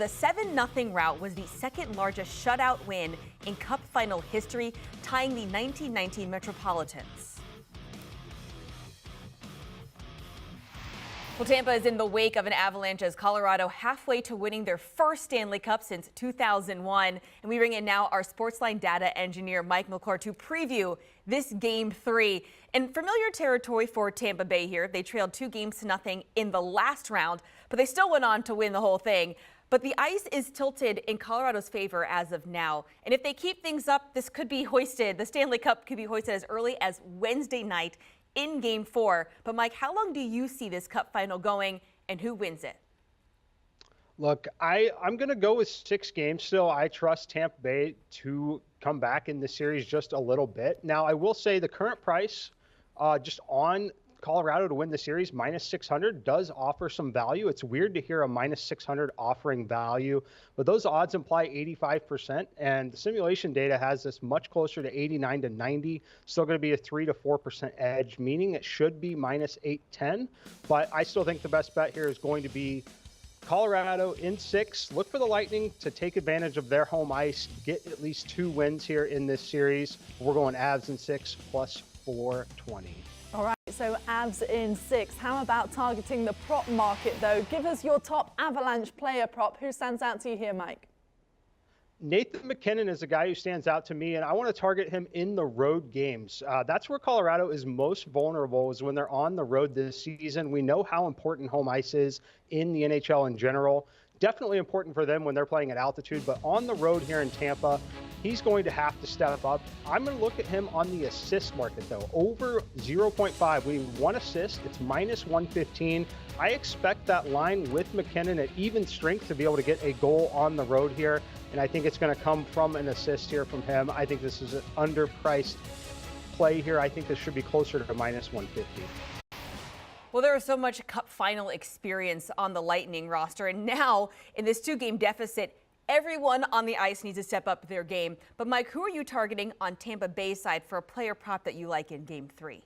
the 7-0 rout was the second largest shutout win in Cup Final history, tying the 1919 Metropolitans. Well, Tampa is in the wake of an avalanche as Colorado halfway to winning their first Stanley Cup since 2001. And we bring in now our Sportsline data engineer, Mike McClure, to preview this Game 3. In familiar territory for Tampa Bay here. They trailed 2-0 in the last round, but they still went on to win the whole thing. But the ice is tilted in Colorado's favor as of now. And if they keep things up, this could be hoisted. The Stanley Cup could be hoisted as early as Wednesday night in Game 4. But Mike, how long do you see this Cup Final going, and who wins it? Look, I'm going to go with 6 games still. I trust Tampa Bay to come back in the series just a little bit. Now, I will say the current price just on Colorado to win the series, -600, does offer some value. It's weird to hear a -600 offering value, but those odds imply 85%, and the simulation data has this much closer to 89 to 90. Still going to be a 3 to 4% edge, meaning it should be -810. But I still think the best bet here is going to be Colorado in 6. Look for the Lightning to take advantage of their home ice, get at least 2 wins here in this series. We're going Avs in 6 plus 420. All right, so Avs in 6. How about targeting the prop market, though? Give us your top Avalanche player prop. Who stands out to you here, Mike? Nathan MacKinnon is a guy who stands out to me, and I want to target him in the road games. That's where Colorado is most vulnerable, is when they're on the road this season. We know how important home ice is in the NHL in general. Definitely important for them when they're playing at altitude, but on the road here in Tampa, he's going to have to step up. I'm going to look at him on the assist market, though. Over 0.5. We 1 assist. It's -115. I expect that line with MacKinnon at even strength to be able to get a goal on the road here, and I think it's going to come from an assist here from him. I think this is an underpriced play here. I think this should be closer to -150. Well, there is so much Cup Final experience on the Lightning roster, and now in this 2-game deficit, everyone on the ice needs to step up their game. But Mike, who are you targeting on Tampa Bay side for a player prop that you like in Game 3?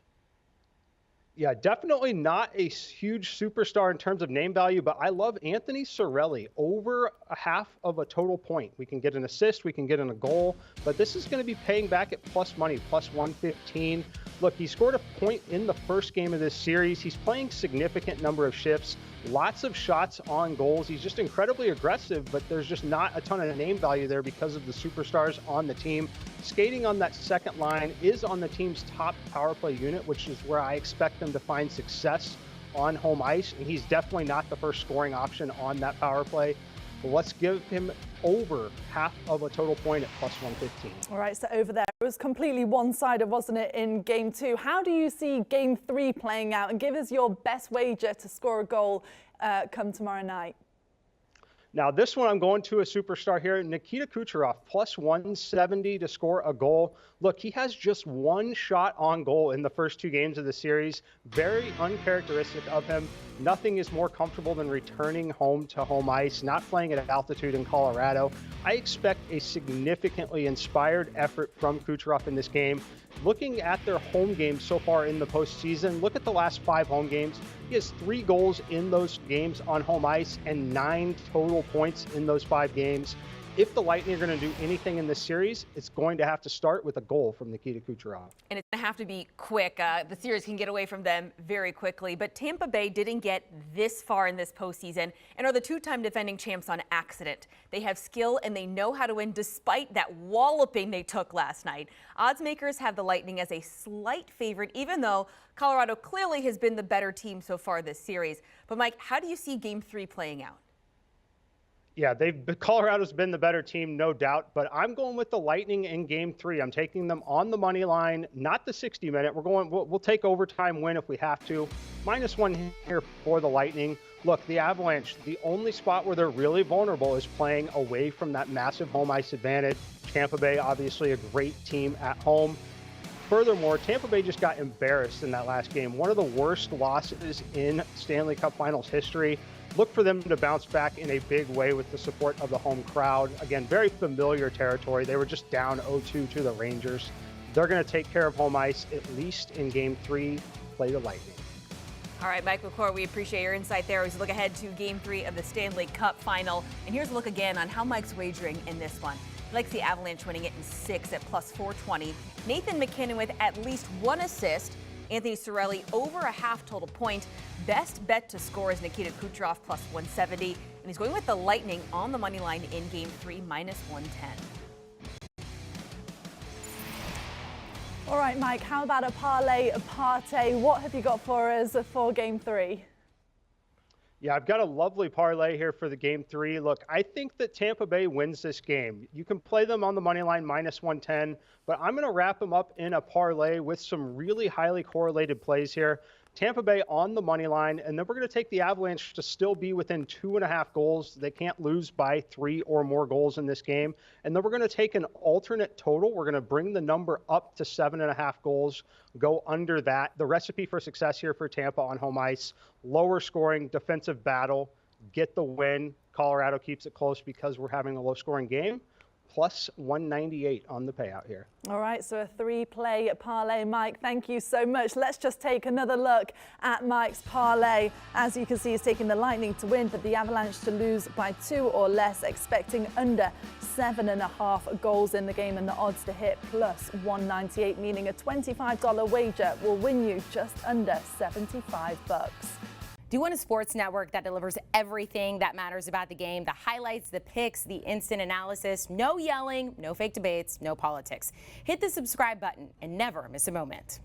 Yeah, definitely not a huge superstar in terms of name value, but I love Anthony Cirelli. Over a half of a total point. We can get an assist, we can get in a goal, but this is going to be paying back at plus money, plus 115. Look, he scored a point in the first game of this series. He's playing significant number of shifts, lots of shots on goals. He's just incredibly aggressive, but there's just not a ton of name value there because of the superstars on the team. Skating on that second line is on the team's top power play unit, which is where I expect them to find success on home ice. And he's definitely not the first scoring option on that power play. But let's give him over half of a total point at plus 115. All right, so over there, it was completely one-sided, wasn't it, in Game 2? How do you see Game 3 playing out? And give us your best wager to score a goal come tomorrow night. Now, this one, I'm going to a superstar here, Nikita Kucherov, plus 170 to score a goal. Look, he has just 1 shot on goal in the first 2 games of the series. Very uncharacteristic of him. Nothing is more comfortable than returning home to home ice, not playing at altitude in Colorado. I expect a significantly inspired effort from Kucherov in this game. Looking at their home games so far in the postseason, look at the last 5 home games. He has 3 goals in those games on home ice and 9 total points in those 5 games. If the Lightning are going to do anything in this series, it's going to have to start with a goal from Nikita Kucherov. And it's going to have to be quick. The series can get away from them very quickly. But Tampa Bay didn't get this far in this postseason and are the 2-time defending champs on accident. They have skill and they know how to win despite that walloping they took last night. Odds makers have the Lightning as a slight favorite, even though Colorado clearly has been the better team so far this series. But Mike, how do you see Game 3 playing out? Yeah, Colorado's been the better team, no doubt, but I'm going with the Lightning in Game 3. I'm taking them on the money line, not the 60-minute. We'll take overtime win if we have to. -1 here for the Lightning. Look, the Avalanche, the only spot where they're really vulnerable is playing away from that massive home ice advantage. Tampa Bay, obviously a great team at home. Furthermore, Tampa Bay just got embarrassed in that last game. One of the worst losses in Stanley Cup Finals history. Look for them to bounce back in a big way with the support of the home crowd. Again, very familiar territory. They were just down 0-2 to the Rangers. They're going to take care of home ice, at least in Game 3, play the Lightning. All right, Mike McClure, we appreciate your insight there as we look ahead to Game 3 of the Stanley Cup Final. And here's a look again on how Mike's wagering in this one. He likes the Avalanche winning it in 6 at plus 420. Nathan MacKinnon with at least 1 assist. Anthony Cirelli over a half total point. Best bet to score is Nikita Kucherov plus 170. And he's going with the Lightning on the money line in Game 3 minus 110. All right, Mike, how about a parlay, a partay? What have you got for us for Game 3? Yeah, I've got a lovely parlay here for the Game 3. Look, I think that Tampa Bay wins this game. You can play them on the money line minus 110, but I'm going to wrap them up in a parlay with some really highly correlated plays here. Tampa Bay on the money line, and then we're going to take the Avalanche to still be within 2.5 goals. They can't lose by 3 or more goals in this game. And then we're going to take an alternate total. We're going to bring the number up to 7.5 goals, go under that. The recipe for success here for Tampa on home ice: lower scoring, defensive battle, get the win. Colorado keeps it close because we're having a low scoring game. Plus 198 on the payout here. All right, so a 3-play parlay. Mike, thank you so much. Let's just take another look at Mike's parlay. As you can see, he's taking the Lightning to win, but the Avalanche to lose by 2 or less, expecting under 7.5 goals in the game, and the odds to hit plus 198, meaning a $25 wager will win you just under $75. Do you want a sports network that delivers everything that matters about the game? The highlights, the picks, the instant analysis, no yelling, no fake debates, no politics. Hit the subscribe button and never miss a moment.